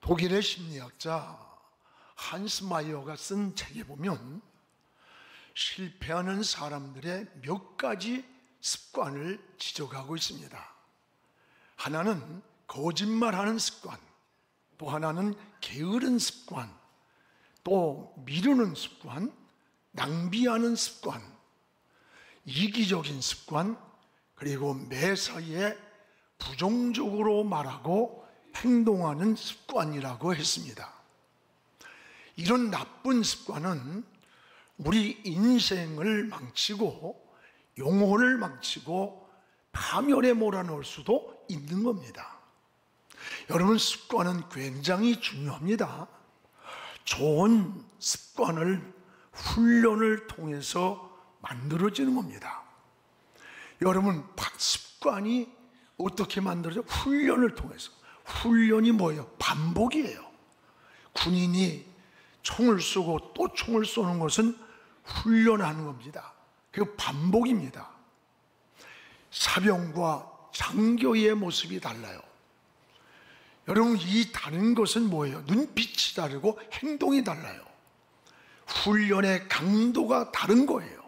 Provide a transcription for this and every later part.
독일의 심리학자 한스 마이어가 쓴 책에 보면 실패하는 사람들의 몇 가지 습관을 지적하고 있습니다. 하나는 거짓말하는 습관, 또 하나는 게으른 습관, 또 미루는 습관, 낭비하는 습관, 이기적인 습관, 그리고 매사에 부정적으로 말하고 행동하는 습관이라고 했습니다. 이런 나쁜 습관은 우리 인생을 망치고 영혼을 망치고 파멸에 몰아넣을 수도 있는 겁니다. 여러분, 습관은 굉장히 중요합니다. 좋은 습관을 훈련을 통해서 만들어지는 겁니다. 여러분, 습관이 어떻게 만들어져? 훈련을 통해서. 훈련이 뭐예요? 반복이에요. 군인이 총을 쏘고 또 총을 쏘는 것은 훈련하는 겁니다. 그 반복입니다. 사병과 장교의 모습이 달라요. 여러분, 이 다른 것은 뭐예요? 눈빛이 다르고 행동이 달라요. 훈련의 강도가 다른 거예요.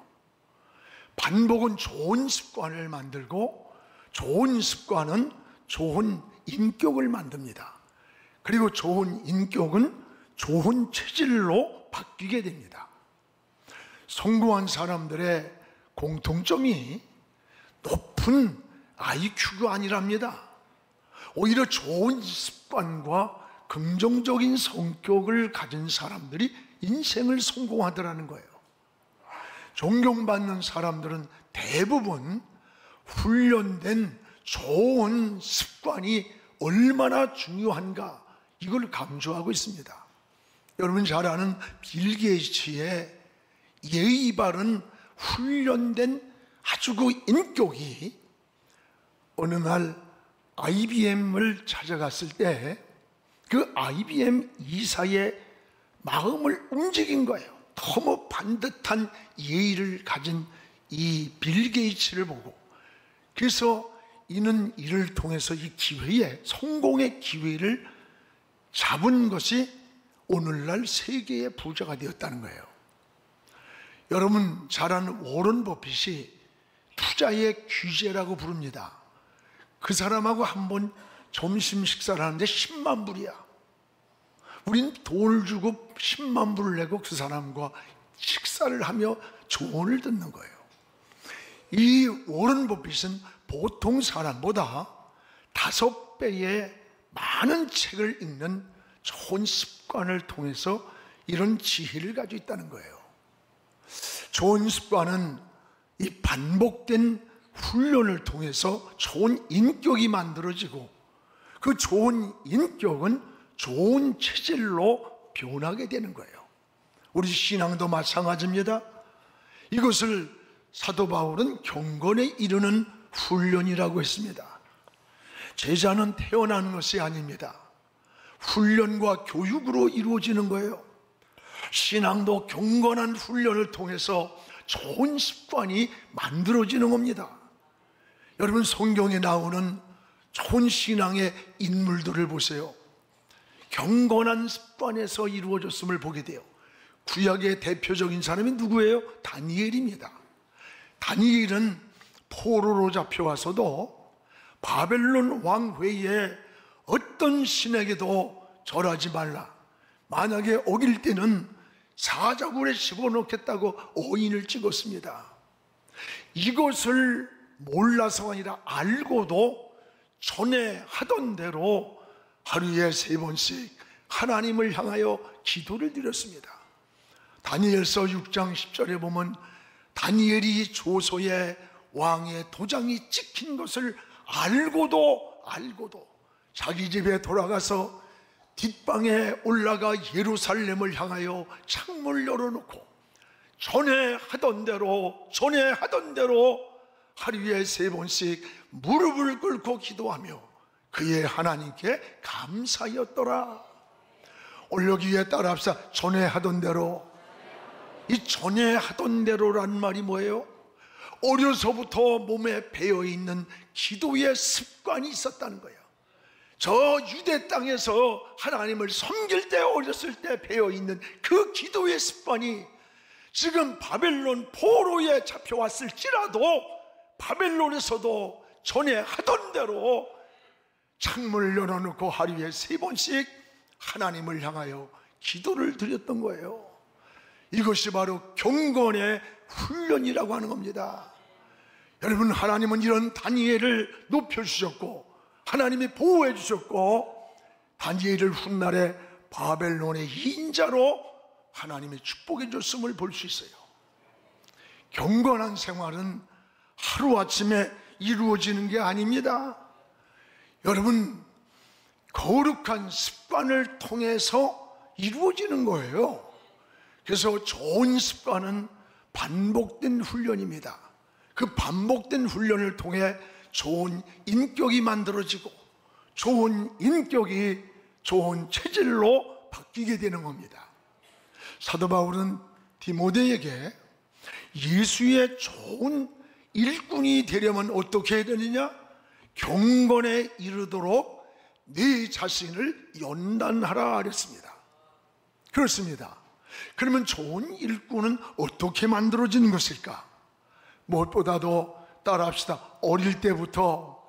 반복은 좋은 습관을 만들고, 좋은 습관은 좋은 인격을 만듭니다. 그리고 좋은 인격은 좋은 체질로 바뀌게 됩니다. 성공한 사람들의 공통점이 높은 IQ가 아니랍니다. 오히려 좋은 습관과 긍정적인 성격을 가진 사람들이 인생을 성공하더라는 거예요. 존경받는 사람들은 대부분 훈련된 좋은 습관이 얼마나 중요한가, 이걸 강조하고 있습니다. 여러분 잘 아는 빌 게이츠의 예의 바른 훈련된 아주 그 인격이 어느 날 IBM을 찾아갔을 때 그 IBM 이사의 마음을 움직인 거예요. 너무 반듯한 예의를 가진 이 빌 게이츠를 보고, 그래서 이는 이를 통해서 이 기회에, 성공의 기회를 잡은 것이 오늘날 세계의 부자가 되었다는 거예요. 여러분 잘 아는 워런 버핏이 투자의 귀재라고 부릅니다. 그 사람하고 한번 점심 식사를 하는데 10만 불이야. 우린 돈을 주고 10만 불을 내고 그 사람과 식사를 하며 조언을 듣는 거예요. 이 워런 버핏은 보통 사람보다 5배의 많은 책을 읽는 좋은 습관을 통해서 이런 지혜를 가지고 있다는 거예요. 좋은 습관은 이 반복된 훈련을 통해서 좋은 인격이 만들어지고, 그 좋은 인격은 좋은 체질로 변하게 되는 거예요. 우리 신앙도 마찬가지입니다. 이것을 사도 바울은 경건에 이르는 훈련이라고 했습니다. 제자는 태어나는 것이 아닙니다. 훈련과 교육으로 이루어지는 거예요. 신앙도 경건한 훈련을 통해서 좋은 습관이 만들어지는 겁니다. 여러분, 성경에 나오는 좋은 신앙의 인물들을 보세요. 경건한 습관에서 이루어졌음을 보게 돼요. 구약의 대표적인 사람이 누구예요? 다니엘입니다. 다니엘은 포로로 잡혀와서도 바벨론 왕회의에 어떤 신에게도 절하지 말라, 만약에 어길 때는 사자굴에 집어넣겠다고 어인을 찍었습니다. 이것을 몰라서가 아니라 알고도 전에 하던 대로 하루에 3번씩 하나님을 향하여 기도를 드렸습니다. 다니엘서 6장 10절에 보면 다니엘이 조서에 왕의 도장이 찍힌 것을 알고도 자기 집에 돌아가서 뒷방에 올라가 예루살렘을 향하여 창문을 열어놓고 전에 하던 대로 하루에 3번씩 무릎을 꿇고 기도하며 그의 하나님께 감사였더라. 올려기에 따라합시다. 전에 하던 대로. 이 전에 하던 대로란 말이 뭐예요? 어려서부터 몸에 배어있는 기도의 습관이 있었다는 거예요. 저 유대 땅에서 하나님을 섬길 때 어렸을 때 배어있는 그 기도의 습관이 지금 바벨론 포로에 잡혀왔을지라도 바벨론에서도 전에 하던 대로 창문을 열어놓고 하루에 3번씩 하나님을 향하여 기도를 드렸던 거예요. 이것이 바로 경건의 훈련이라고 하는 겁니다. 여러분, 하나님은 이런 다니엘을 높여주셨고 하나님이 보호해 주셨고 다니엘을 훗날에 바벨론의 인자로 하나님의 축복해 줬음을 볼 수 있어요. 경건한 생활은 하루아침에 이루어지는 게 아닙니다. 여러분, 거룩한 습관을 통해서 이루어지는 거예요. 그래서 좋은 습관은 반복된 훈련입니다. 그 반복된 훈련을 통해 좋은 인격이 만들어지고 좋은 인격이 좋은 체질로 바뀌게 되는 겁니다. 사도 바울은 디모데에게 예수의 좋은 일꾼이 되려면 어떻게 해야 되느냐? 경건에 이르도록 네 자신을 연단하라 그랬습니다. 그렇습니다. 그러면 좋은 일꾼은 어떻게 만들어지는 것일까? 무엇보다도 따라합시다. 어릴 때부터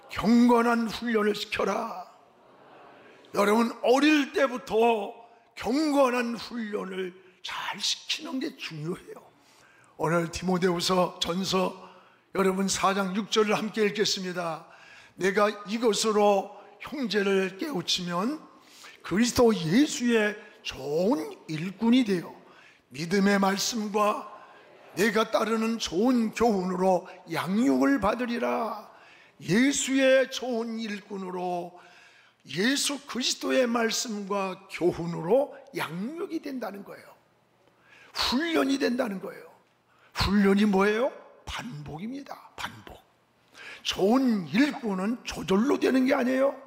경건한 훈련을 시켜라. 여러분, 어릴 때부터 경건한 훈련을 잘 시키는 게 중요해요. 오늘 디모데후서 전서 여러분 4장 6절을 함께 읽겠습니다. 내가 이것으로 형제를 깨우치면 그리스도 예수의 좋은 일꾼이 되어 믿음의 말씀과 내가 따르는 좋은 교훈으로 양육을 받으리라. 예수의 좋은 일꾼으로 예수 그리스도의 말씀과 교훈으로 양육이 된다는 거예요. 훈련이 된다는 거예요. 훈련이 뭐예요? 반복입니다. 반복. 좋은 일꾼은 저절로 되는 게 아니에요.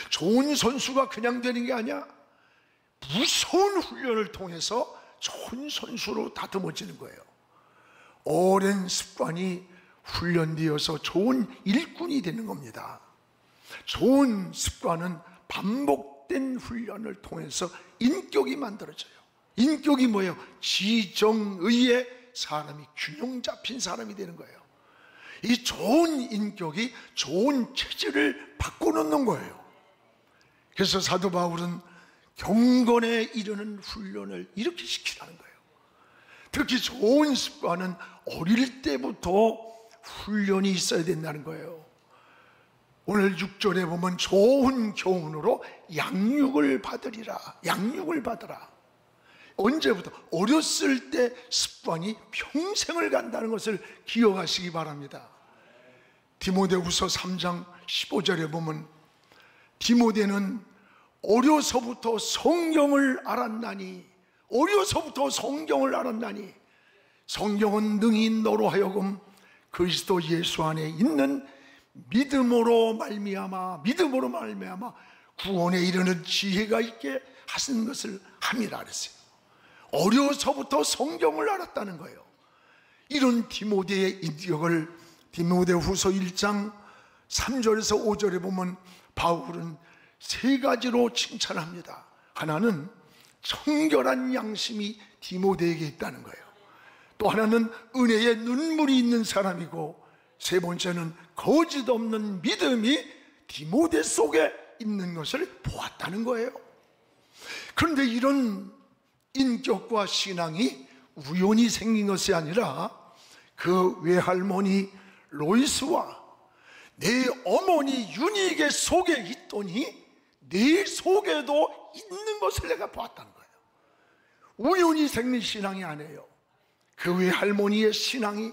좋은 선수가 그냥 되는 게 아니야. 무서운 훈련을 통해서 좋은 선수로 다듬어지는 거예요. 오랜 습관이 훈련되어서 좋은 일꾼이 되는 겁니다. 좋은 습관은 반복된 훈련을 통해서 인격이 만들어져요. 인격이 뭐예요? 지정의의 사람이 균형 잡힌 사람이 되는 거예요. 이 좋은 인격이 좋은 체질을 바꿔놓는 거예요. 그래서 사도 바울은 경건에 이르는 훈련을 이렇게 시키라는 거예요. 특히 좋은 습관은 어릴 때부터 훈련이 있어야 된다는 거예요. 오늘 6절에 보면 좋은 교훈으로 양육을 받으리라. 양육을 받으라. 언제부터? 어렸을 때 습관이 평생을 간다는 것을 기억하시기 바랍니다. 디모데후서 3장 15절에 보면 디모데는 어려서부터 성경을 알았나니, 어려서부터 성경을 알았나니 성경은 능히 너로 하여금 그리스도 예수 안에 있는 믿음으로 말미암아 구원에 이르는 지혜가 있게 하신 것을 함이라 그랬어요. 어려서부터 성경을 알았다는 거예요. 이런 디모데의 인격을 디모데후서 1장 3절에서 5절에 보면 바울은 3가지로 칭찬합니다. 하나는 청결한 양심이 디모데에게 있다는 거예요. 또 하나는 은혜의 눈물이 있는 사람이고, 3번째는 거짓 없는 믿음이 디모데 속에 있는 것을 보았다는 거예요. 그런데 이런 인격과 신앙이 우연히 생긴 것이 아니라 그 외할머니 로이스와 내 어머니 유니게 속에 있더니 내 속에도 있는 것을 내가 보았다는 거예요. 우연히 생긴 신앙이 아니에요. 그 외할머니의 신앙이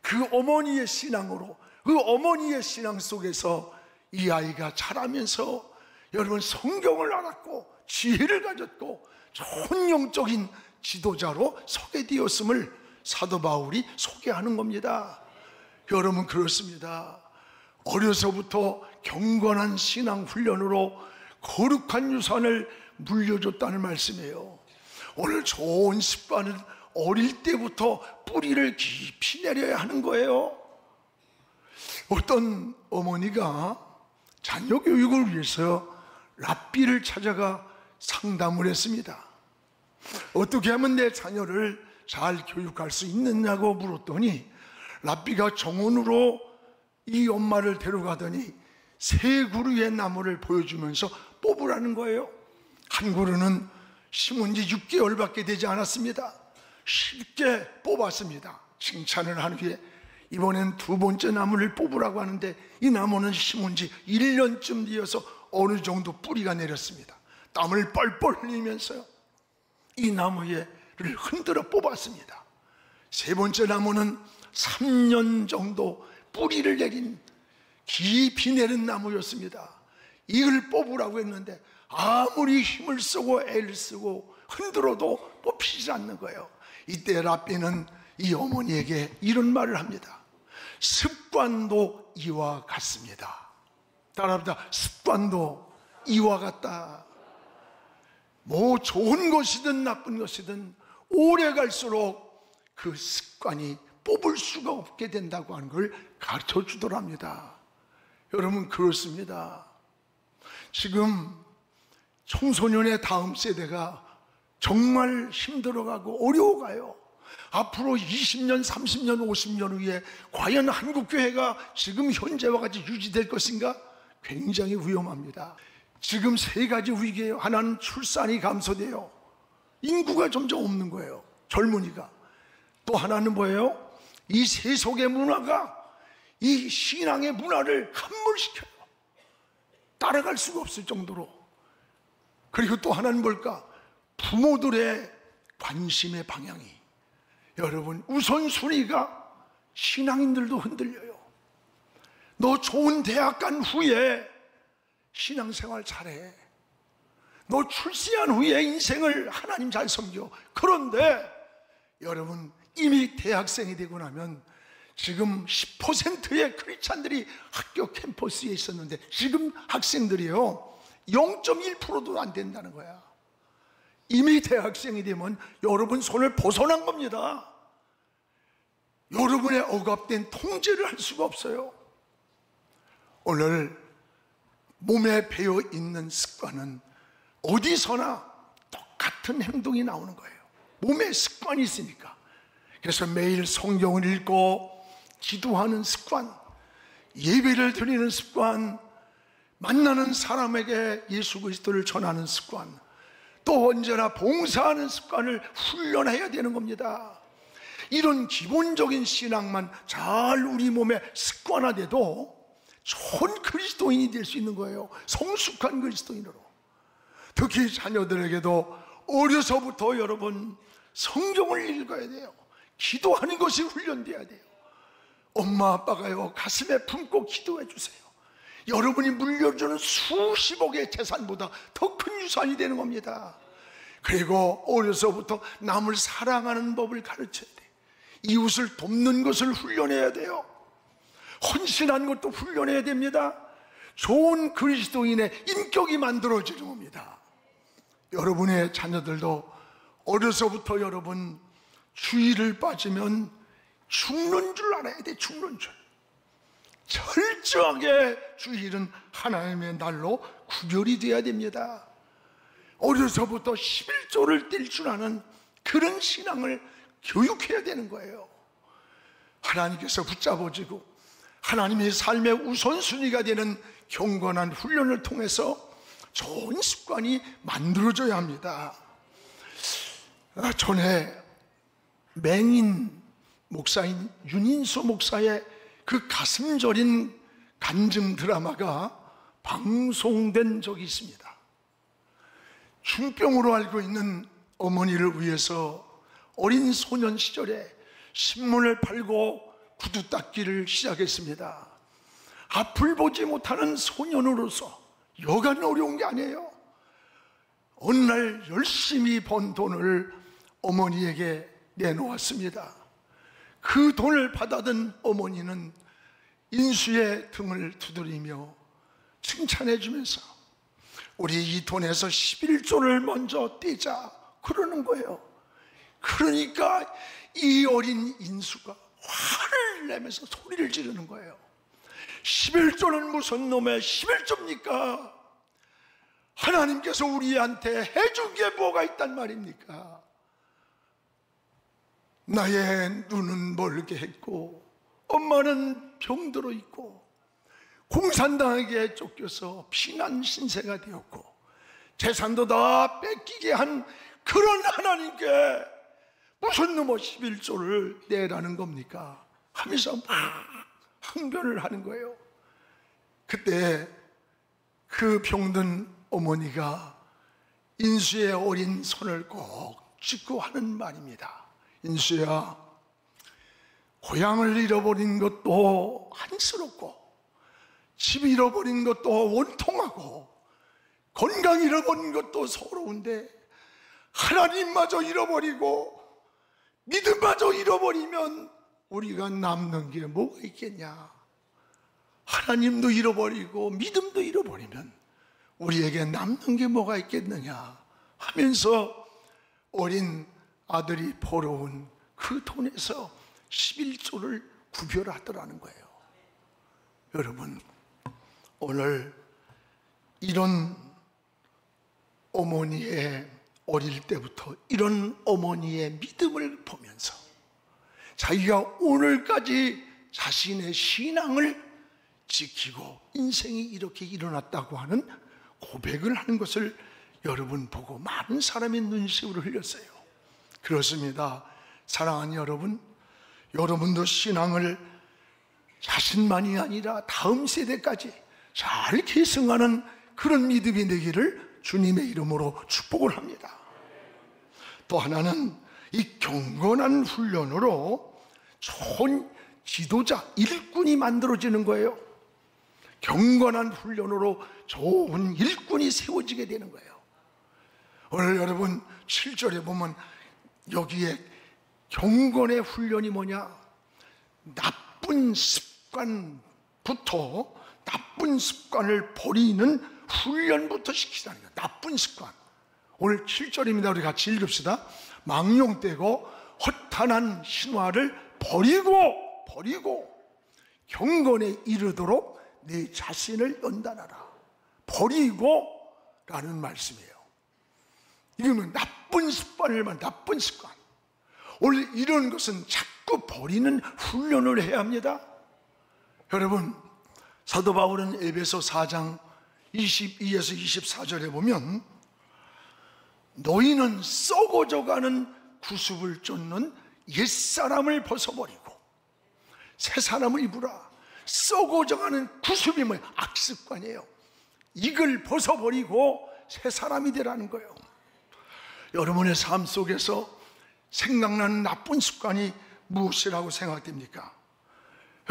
그 어머니의 신앙으로, 그 어머니의 신앙 속에서 이 아이가 자라면서 여러분 성경을 알았고 지혜를 가졌고 좋은 영적인 지도자로 소개되었음을 사도 바울이 소개하는 겁니다. 여러분, 그렇습니다. 어려서부터 경건한 신앙 훈련으로 거룩한 유산을 물려줬다는 말씀이에요. 오늘 좋은 습관은 어릴 때부터 뿌리를 깊이 내려야 하는 거예요. 어떤 어머니가 자녀 교육을 위해서 랍비를 찾아가 상담을 했습니다. 어떻게 하면 내 자녀를 잘 교육할 수 있느냐고 물었더니 랍비가 정원으로 이 엄마를 데려가더니 세 그루의 나무를 보여주면서 뽑으라는 거예요. 한 그루는 심은 지 6개월밖에 되지 않았습니다. 쉽게 뽑았습니다. 칭찬을 한 후에 이번엔 두 번째 나무를 뽑으라고 하는데 이 나무는 심은 지 1년쯤 되어서 어느 정도 뿌리가 내렸습니다. 땀을 뻘뻘 흘리면서요, 이 나무를 흔들어 뽑았습니다. 세 번째 나무는 3년 정도 뿌리를 내린 깊이 내린 나무였습니다. 이걸 뽑으라고 했는데 아무리 힘을 쓰고 애를 쓰고 흔들어도 뽑히지 않는 거예요. 이때 랍비는 이 어머니에게 이런 말을 합니다. 습관도 이와 같습니다. 따라합니다. 습관도 이와 같다. 뭐 좋은 것이든 나쁜 것이든 오래 갈수록 그 습관이 뽑을 수가 없게 된다고 하는 걸 가르쳐 주더랍니다. 여러분, 그렇습니다. 지금 청소년의 다음 세대가 정말 힘들어가고 어려워가요. 앞으로 20년, 30년, 50년 후에 과연 한국교회가 지금 현재와 같이 유지될 것인가? 굉장히 위험합니다. 지금 세 가지 위기예요. 하나는 출산이 감소돼요. 인구가 점점 없는 거예요, 젊은이가. 또 하나는 뭐예요? 이 세속의 문화가 이 신앙의 문화를 함몰시켜요. 따라갈 수가 없을 정도로. 그리고 또 하나는 뭘까? 부모들의 관심의 방향이, 여러분, 우선순위가 신앙인들도 흔들려요. 너 좋은 대학 간 후에 신앙생활 잘해. 너 출세한 후에 인생을 하나님 잘 섬겨. 그런데 여러분, 이미 대학생이 되고 나면 지금 10%의 크리스찬들이 학교 캠퍼스에 있었는데 지금 학생들이요 0.1%도 안 된다는 거야. 이미 대학생이 되면 여러분 손을 벗어난 겁니다. 여러분의 억압된 통제를 할 수가 없어요. 오늘 몸에 배어있는 습관은 어디서나 똑같은 행동이 나오는 거예요. 몸에 습관이 있으니까. 그래서 매일 성경을 읽고 기도하는 습관, 예배를 드리는 습관, 만나는 사람에게 예수 그리스도를 전하는 습관, 또 언제나 봉사하는 습관을 훈련해야 되는 겁니다. 이런 기본적인 신앙만 잘 우리 몸에 습관화돼도 좋은 그리스도인이 될 수 있는 거예요. 성숙한 그리스도인으로. 특히 자녀들에게도 어려서부터 여러분 성경을 읽어야 돼요. 기도하는 것이 훈련돼야 돼요. 엄마 아빠가요 가슴에 품고 기도해 주세요. 여러분이 물려주는 수십억의 재산보다 더 큰 유산이 되는 겁니다. 그리고 어려서부터 남을 사랑하는 법을 가르쳐야 돼요. 이웃을 돕는 것을 훈련해야 돼요. 헌신하는 것도 훈련해야 됩니다. 좋은 그리스도인의 인격이 만들어지는 겁니다. 여러분의 자녀들도 어려서부터 여러분 주의를 빠지면 죽는 줄 알아야 돼. 죽는 줄. 철저하게 주일은 하나님의 날로 구별이 되어야 됩니다. 어려서부터 11조를 뗄 줄 아는 그런 신앙을 교육해야 되는 거예요. 하나님께서 붙잡아주고 하나님의 삶의 우선순위가 되는 경건한 훈련을 통해서 좋은 습관이 만들어져야 합니다. 전에 맹인 목사인 윤인수 목사의 그 가슴 저린 간증 드라마가 방송된 적이 있습니다. 중병으로 앓고 있는 어머니를 위해서 어린 소년 시절에 신문을 팔고 구두 닦기를 시작했습니다. 앞을 보지 못하는 소년으로서 여간 어려운 게 아니에요. 어느 날 열심히 번 돈을 어머니에게 내놓았습니다. 그 돈을 받아든 어머니는 인수의 등을 두드리며 칭찬해 주면서 우리 이 돈에서 11조를 먼저 떼자 그러는 거예요. 그러니까 이 어린 인수가 화를 내면서 소리를 지르는 거예요. 11조는 무슨 놈의 11조입니까? 하나님께서 우리한테 해준 게 뭐가 있단 말입니까? 나의 눈은 멀게 했고 엄마는 병들어 있고 공산당에게 쫓겨서 피난 신세가 되었고 재산도 다 뺏기게 한 그런 하나님께 무슨 놈의 11조를 내라는 겁니까? 하면서 막 항변을 하는 거예요. 그때 그 병든 어머니가 인수의 어린 손을 꼭 쥐고 하는 말입니다. 인수야, 고향을 잃어버린 것도 한스럽고 집 잃어버린 것도 원통하고 건강 잃어버린 것도 서러운데 하나님마저 잃어버리고 믿음마저 잃어버리면 우리가 남는 게 뭐가 있겠냐? 하나님도 잃어버리고 믿음도 잃어버리면 우리에게 남는 게 뭐가 있겠느냐 하면서 어린 아들이 벌어온 그 돈에서 11조를 구별하더라는 거예요. 여러분, 오늘 이런 어머니의 어릴 때부터 이런 어머니의 믿음을 보면서 자기가 오늘까지 자신의 신앙을 지키고 인생이 이렇게 일어났다고 하는 고백을 하는 것을 여러분 보고 많은 사람이 눈시울을 흘렸어요. 그렇습니다. 사랑하는 여러분, 여러분도 신앙을 자신만이 아니라 다음 세대까지 잘 계승하는 그런 믿음이 되기를 주님의 이름으로 축복을 합니다. 또 하나는 이 경건한 훈련으로 좋은 지도자, 일꾼이 만들어지는 거예요. 경건한 훈련으로 좋은 일꾼이 세워지게 되는 거예요. 오늘 여러분 7절에 보면 여기에 경건의 훈련이 뭐냐? 나쁜 습관부터 나쁜 습관을 버리는 훈련부터 시키자는 거예요. 나쁜 습관. 오늘 7절입니다. 우리 같이 읽읍시다. 망령되고 허탄한 신화를 버리고 경건에 이르도록 내 자신을 연단하라. 버리고 라는 말씀이에요. 이러면 나쁜 습관을 말, 나쁜 습관. 원래 이런 것은 자꾸 버리는 훈련을 해야 합니다. 여러분, 사도 바울은 에베소 4장 22에서 24절에 보면 너희는 썩어져가는 구습을 쫓는 옛사람을 벗어버리고 새 사람을 입으라. 썩어져가는 구습이 뭐예요? 악습관이에요. 이걸 벗어버리고 새 사람이 되라는 거예요. 여러분의 삶 속에서 생각나는 나쁜 습관이 무엇이라고 생각됩니까?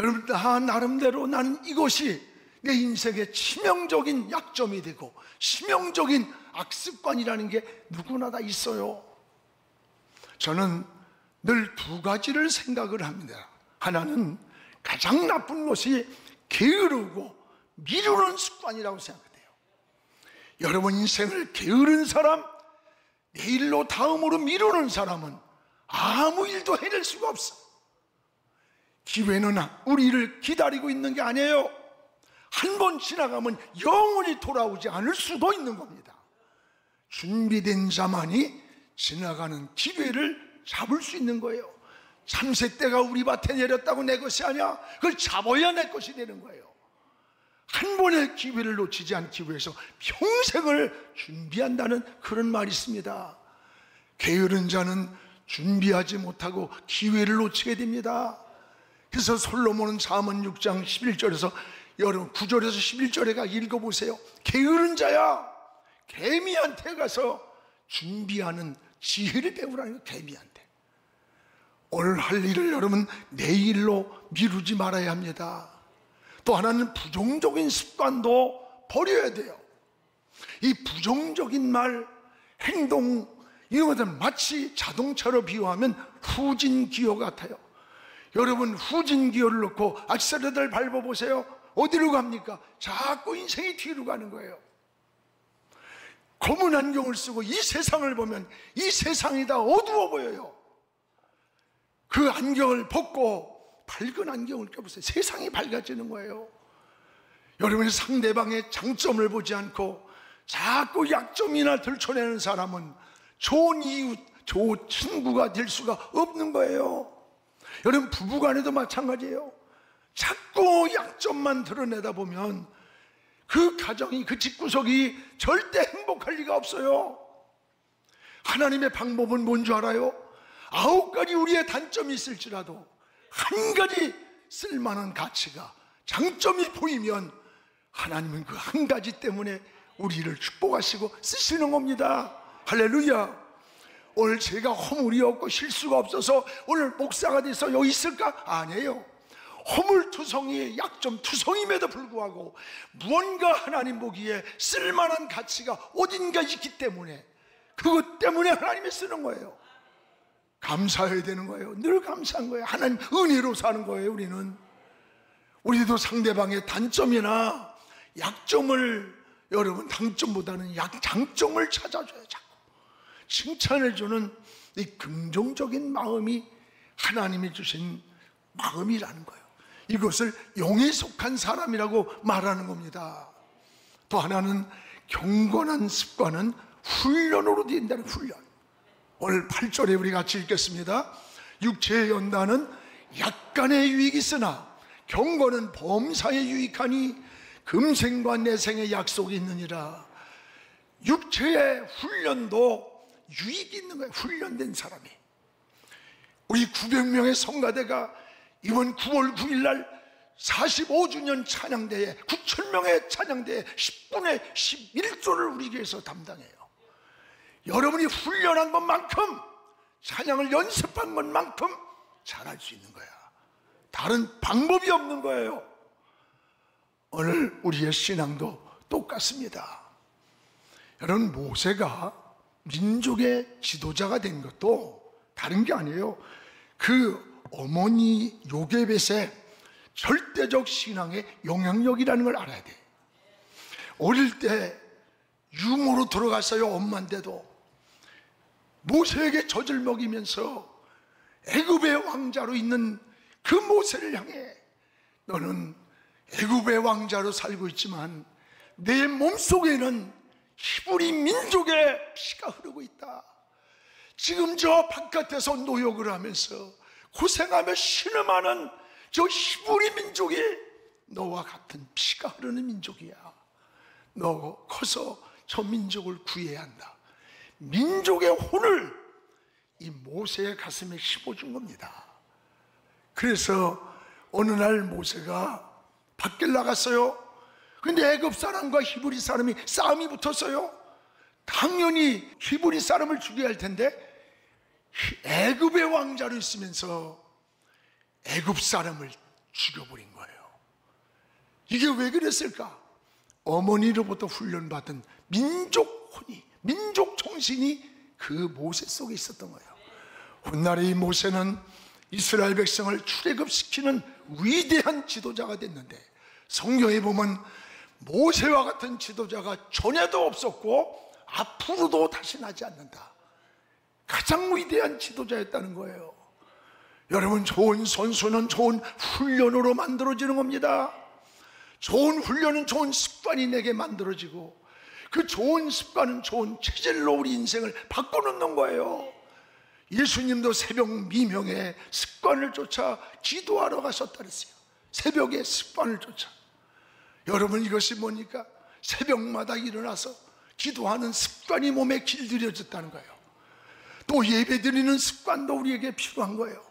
여러분, 나름대로 나는 이것이 내 인생의 치명적인 약점이 되고 치명적인 악습관이라는 게 누구나 다 있어요. 저는 늘 두 가지를 생각을 합니다. 하나는 가장 나쁜 것이 게으르고 미루는 습관이라고 생각해요. 여러분 인생을 게으른 사람, 내일로 다음으로 미루는 사람은 아무 일도 해낼 수가 없어. 기회는 우리를 기다리고 있는 게 아니에요. 한 번 지나가면 영원히 돌아오지 않을 수도 있는 겁니다. 준비된 자만이 지나가는 기회를 잡을 수 있는 거예요. 참새떼가 우리 밭에 내렸다고 내 것이 아니야. 그걸 잡아야 내 것이 되는 거예요. 한 번의 기회를 놓치지 않기 위해서 평생을 준비한다는 그런 말이 있습니다. 게으른 자는 준비하지 못하고 기회를 놓치게 됩니다. 그래서 솔로몬은 잠언 6장 11절에서 여러분 9절에서 11절에 읽어보세요. 게으른 자야, 개미한테 가서 준비하는 지혜를 배우라는 거예요. 개미한테. 오늘 할 일을 여러분 내일로 미루지 말아야 합니다. 또 하나는 부정적인 습관도 버려야 돼요. 이 부정적인 말, 행동 이런 것들 마치 자동차로 비유하면 후진기어 같아요. 여러분 후진기어를 놓고 악셀레터를 밟아보세요. 어디로 갑니까? 자꾸 인생이 뒤로 가는 거예요. 검은 안경을 쓰고 이 세상을 보면 이 세상이 다 어두워 보여요. 그 안경을 벗고 밝은 안경을 껴보세요. 세상이 밝아지는 거예요. 여러분이 상대방의 장점을 보지 않고 자꾸 약점이나 들춰내는 사람은 좋은 이웃, 좋은 친구가 될 수가 없는 거예요. 여러분 부부간에도 마찬가지예요. 자꾸 약점만 드러내다 보면 그 가정이, 그 집구석이 절대 행복할 리가 없어요. 하나님의 방법은 뭔 줄 알아요? 9가지 우리의 단점이 있을지라도 한 가지 쓸만한 가치가, 장점이 보이면 하나님은 그 한 가지 때문에 우리를 축복하시고 쓰시는 겁니다. 할렐루야. 오늘 제가 허물이 없고 실수가 없어서 오늘 목사가 돼서 여기 있을까? 아니에요. 허물투성이의 약점투성임에도 불구하고 무언가 하나님 보기에 쓸만한 가치가 어딘가 있기 때문에, 그것 때문에 하나님이 쓰는 거예요. 감사해야 되는 거예요. 늘 감사한 거예요. 하나님 은혜로 사는 거예요. 우리도 상대방의 단점이나 약점을, 여러분 단점보다는 장점을 찾아줘요. 자꾸 칭찬해주는 이 긍정적인 마음이 하나님이 주신 마음이라는 거예요. 이것을 영에 속한 사람이라고 말하는 겁니다. 또 하나는 경건한 습관은 훈련으로 된다는 훈련. 오늘 8절에 우리 같이 읽겠습니다. 육체의 연단은 약간의 유익이 있으나 경건은 범사에 유익하니 금생과 내생의 약속이 있느니라. 육체의 훈련도 유익이 있는 거예요. 훈련된 사람이. 우리 900명의 성가대가 이번 9월 9일 날 45주년 찬양대회, 9,000명의 찬양대회 10분의 11조를 우리 교회에서 담당해요. 여러분이 훈련한 것만큼, 찬양을 연습한 것만큼 잘할 수 있는 거야. 다른 방법이 없는 거예요. 오늘 우리의 신앙도 똑같습니다. 여러분, 모세가 민족의 지도자가 된 것도 다른 게 아니에요. 그 어머니 요게벳의 절대적 신앙의 영향력이라는 걸 알아야 돼. 어릴 때 유모로 들어갔어요. 엄마인데도 모세에게 젖을 먹이면서 애굽의 왕자로 있는 그 모세를 향해, 너는 애굽의 왕자로 살고 있지만 내 몸속에는 히브리 민족의 피가 흐르고 있다. 지금 저 바깥에서 노역을 하면서 고생하며 신음하는 저 히브리 민족이 너와 같은 피가 흐르는 민족이야. 너 커서 저 민족을 구해야 한다. 민족의 혼을 이 모세의 가슴에 심어준 겁니다. 그래서 어느 날 모세가 밖에 나갔어요. 근데 애굽 사람과 히브리 사람이 싸움이 붙었어요. 당연히 히브리 사람을 죽여야 할 텐데 애굽의 왕자로 있으면서 애굽 사람을 죽여버린 거예요. 이게 왜 그랬을까? 어머니로부터 훈련받은 민족 혼이, 민족 정신이 그 모세 속에 있었던 거예요. 훗날에 이 모세는 이스라엘 백성을 출애굽시키는 위대한 지도자가 됐는데, 성경에 보면 모세와 같은 지도자가 전에도 없었고 앞으로도 다시 나지 않는다. 가장 위대한 지도자였다는 거예요. 여러분, 좋은 선수는 좋은 훈련으로 만들어지는 겁니다. 좋은 훈련은 좋은 습관이 내게 만들어지고, 그 좋은 습관은 좋은 체질로 우리 인생을 바꿔놓는 거예요. 예수님도 새벽 미명에 습관을 쫓아 기도하러 가셨다 그랬어요. 새벽에 습관을 쫓아. 여러분, 이것이 뭡니까? 새벽마다 일어나서 기도하는 습관이 몸에 길들여졌다는 거예요. 또 예배드리는 습관도 우리에게 필요한 거예요.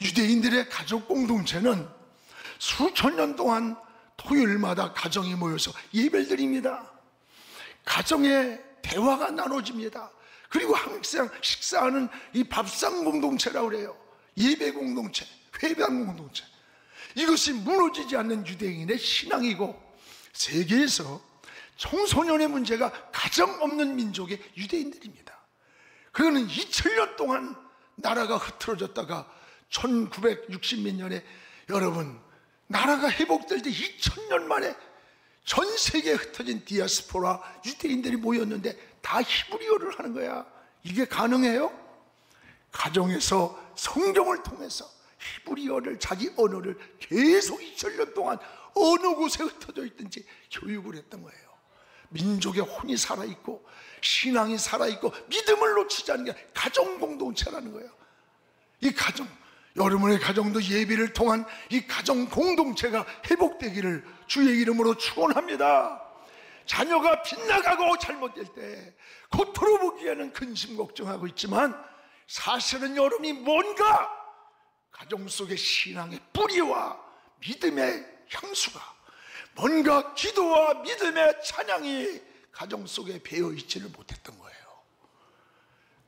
유대인들의 가족 공동체는 수천 년 동안 토요일마다 가정이 모여서 예배를 드립니다. 가정의 대화가 나눠집니다. 그리고 항상 식사하는 이 밥상 공동체라고 그래요. 예배 공동체, 회방 공동체. 이것이 무너지지 않는 유대인의 신앙이고, 세계에서 청소년의 문제가 가장 없는 민족의 유대인들입니다. 그거는 2000년 동안 나라가 흐트러졌다가 1960몇 년에 여러분 나라가 회복될 때 2000년 만에 전 세계에 흩어진 디아스포라 유대인들이 모였는데 다 히브리어를 하는 거야. 이게 가능해요? 가정에서 성경을 통해서 히브리어를, 자기 언어를 계속 2000년 동안 어느 곳에 흩어져 있든지 교육을 했던 거예요. 민족의 혼이 살아있고 신앙이 살아있고 믿음을 놓치지 않는 게 가정 공동체라는 거예요. 이 가정, 여러분의 가정도 예배를 통한 이 가정 공동체가 회복되기를 주의 이름으로 축원합니다. 자녀가 빗나가고 잘못될 때 겉으로 보기에는 근심 걱정하고 있지만 사실은 여러분이 뭔가 가정 속의 신앙의 뿌리와 믿음의 향수가, 뭔가 기도와 믿음의 찬양이 가정 속에 배어있지를 못했던 거예요.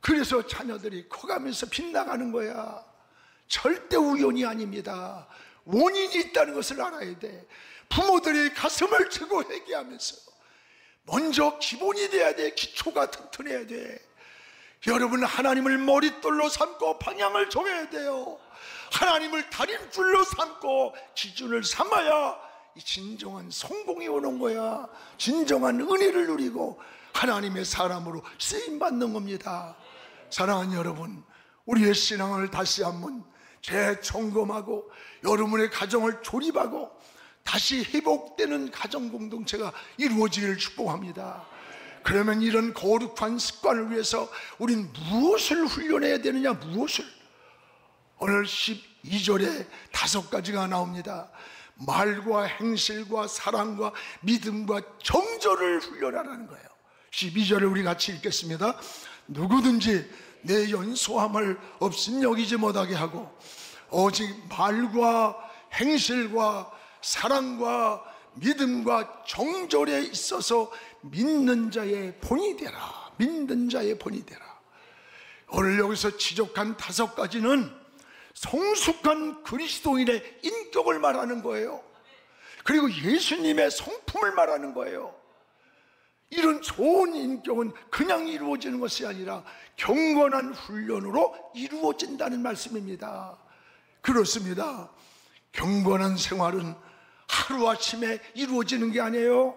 그래서 자녀들이 커가면서 빗나가는 거야. 절대 우연이 아닙니다. 원인이 있다는 것을 알아야 돼. 부모들이 가슴을 치고 회개하면서 먼저 기본이 돼야 돼. 기초가 튼튼해야 돼. 여러분, 하나님을 머릿돌로 삼고 방향을 정해야 돼요. 하나님을 다림줄로 삼고 기준을 삼아야 이 진정한 성공이 오는 거야. 진정한 은혜를 누리고 하나님의 사람으로 쓰임받는 겁니다. 사랑하는 여러분, 우리의 신앙을 다시 한번 재점검하고 여러분의 가정을 조립하고 다시 회복되는 가정 공동체가 이루어지기를 축복합니다. 그러면 이런 거룩한 습관을 위해서 우린 무엇을 훈련해야 되느냐? 무엇을? 오늘 12절에 5가지가 나옵니다. 말과 행실과 사랑과 믿음과 정절을 훈련하라는 거예요. 12절을 우리 같이 읽겠습니다. 누구든지 내 연소함을 없인 여기지 못하게 하고 오직 말과 행실과 사랑과 믿음과 정절에 있어서 믿는 자의 본이 되라. 믿는 자의 본이 되라. 오늘 여기서 지적한 5가지는 성숙한 그리스도인의 인격을 말하는 거예요. 그리고 예수님의 성품을 말하는 거예요. 이런 좋은 인격은 그냥 이루어지는 것이 아니라 경건한 훈련으로 이루어진다는 말씀입니다. 그렇습니다. 경건한 생활은 하루아침에 이루어지는 게 아니에요.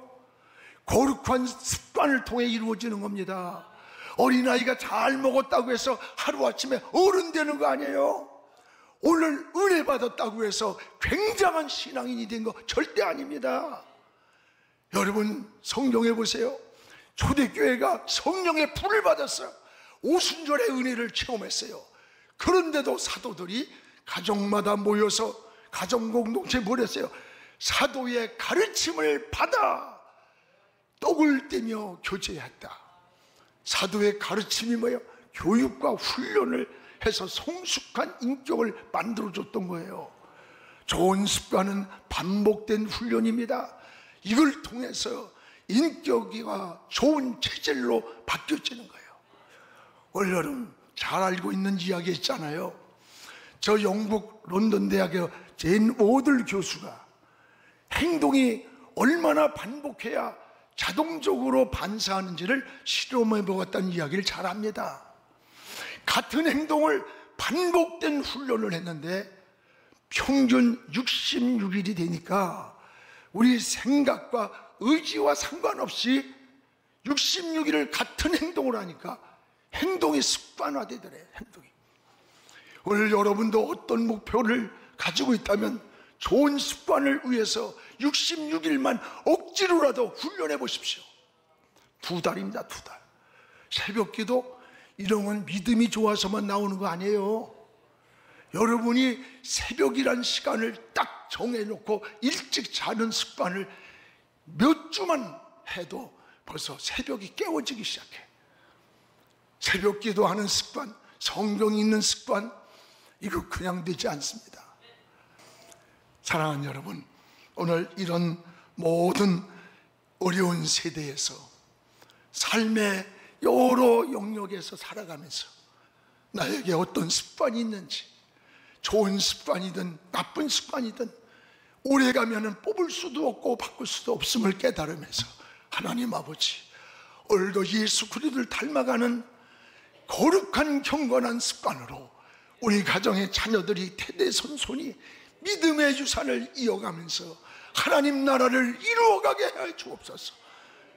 거룩한 습관을 통해 이루어지는 겁니다. 어린아이가 잘 먹었다고 해서 하루아침에 어른 되는 거 아니에요. 오늘 은혜 받았다고 해서 굉장한 신앙인이 된 거 절대 아닙니다. 여러분, 성경에 보세요. 초대교회가 성령의 불을 받았어요. 오순절의 은혜를 체험했어요. 그런데도 사도들이 가정마다 모여서 가정 공동체에 모였어요. 사도의 가르침을 받아 떡을 떼며 교제했다. 사도의 가르침이 뭐예요? 교육과 훈련을 해서 성숙한 인격을 만들어줬던 거예요. 좋은 습관은 반복된 훈련입니다. 이걸 통해서 인격이가 좋은 체질로 바뀌어지는 거예요. 오늘 여러분 잘 알고 있는 이야기 있잖아요. 저 영국 런던 대학의 제인 오들 교수가 행동이 얼마나 반복해야 자동적으로 반사하는지를 실험해 보았다는 이야기를 잘 합니다. 같은 행동을 반복된 훈련을 했는데 평균 66일이 되니까 우리 생각과 의지와 상관없이 66일을 같은 행동을 하니까 행동이 습관화되더래요. 행동이. 오늘 여러분도 어떤 목표를 가지고 있다면 좋은 습관을 위해서 66일만 억지로라도 훈련해 보십시오. 2달입니다. 2달. 새벽기도 이런 건 믿음이 좋아서만 나오는 거 아니에요. 여러분이 새벽이란 시간을 딱 정해놓고 일찍 자는 습관을 몇 주만 해도 벌써 새벽이 깨워지기 시작해. 새벽 기도하는 습관, 성경 읽는 습관, 이거 그냥 되지 않습니다. 사랑하는 여러분, 오늘 이런 모든 어려운 세대에서 삶의 여러 영역에서 살아가면서 나에게 어떤 습관이 있는지, 좋은 습관이든 나쁜 습관이든 오래가면 뽑을 수도 없고 바꿀 수도 없음을 깨달으면서 하나님 아버지, 오늘도 예수 그리스도를 닮아가는 거룩한 경건한 습관으로 우리 가정의 자녀들이 대대손손이 믿음의 유산을 이어가면서 하나님 나라를 이루어가게 해 주옵소서.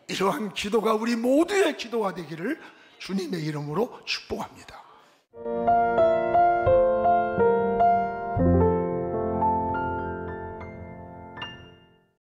이러한 기도가 우리 모두의 기도가 되기를 주님의 이름으로 축복합니다.